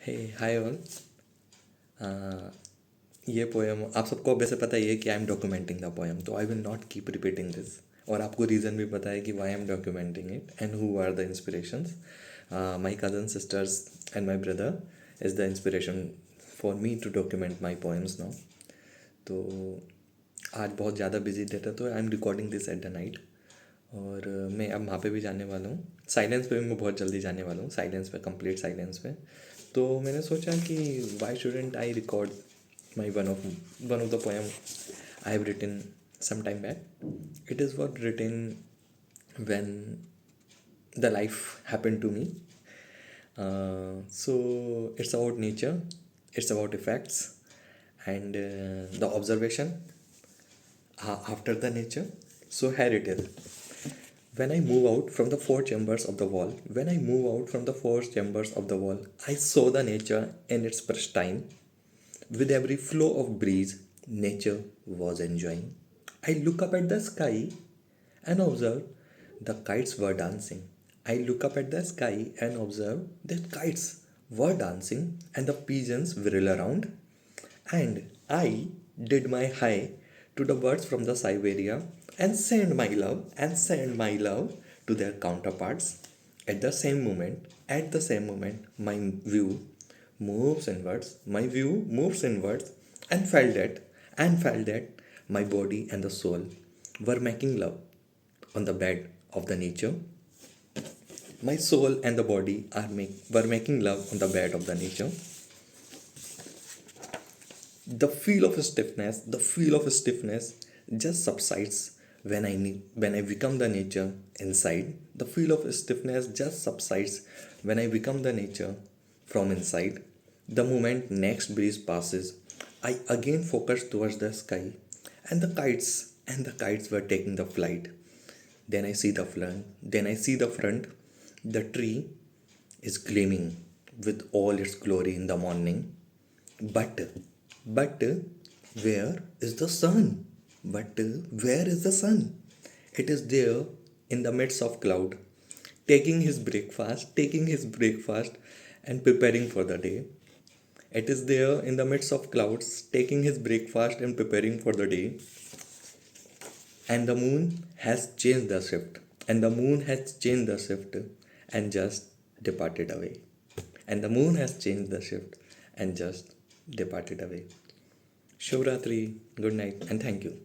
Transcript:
हे hi all. ये poem आप सबको वैसे पता ही है कि I am documenting the poem, तो I will not keep repeating this. और आपको रीज़न भी पता है कि why I am documenting it and who are the inspirations. My cousin sisters and my brother is the inspiration for me to document my poems now. तो आज बहुत ज़्यादा बिजी डे था, तो I am recording this at the night. और मैं अब वहाँ पे भी जाने वाला हूँ, साइलेंस पे भी मैं बहुत जल्दी जाने वाला हूँ, साइलेंस पे, कंप्लीट साइलेंस पे। तो मैंने सोचा कि why shouldn't I record my one of the poem I have written some time back. It is what written when the life happened to me. So it's about nature, it's about effects, and the observation after the nature. So here it is. When I move out from the four chambers of the wall, when I move out from the four chambers of the wall, I saw the nature in its pristine. With every flow of breeze, nature was enjoying. I look up at the sky and observe the kites were dancing. I look up at the sky and observe that kites were dancing and the pigeons whirl around. And I did my high to the birds from the Siberia and send my love to their counterparts. At the same moment, my view moves inwards and felt that my body and the soul were making love on the bed of the nature. My soul and the body were making love on the bed of the nature. The feel of stiffness just subsides when I become the nature inside. The feel of stiffness just subsides when I become the nature from inside. The moment next breeze passes, I again focus towards the sky, and the kites were taking the flight. Then I see the front. Then I see the front. The tree is gleaming with all its glory in the morning. But, but, where is the sun? But where is the sun? It is there in the midst of cloud, taking his breakfast and preparing for the day. It is there in the midst of clouds, taking his breakfast and preparing for the day. And the moon has changed the shift. And the moon has changed the shift and just departed away. And the moon has changed the shift and just departed away. Shivratri, good night, and thank you.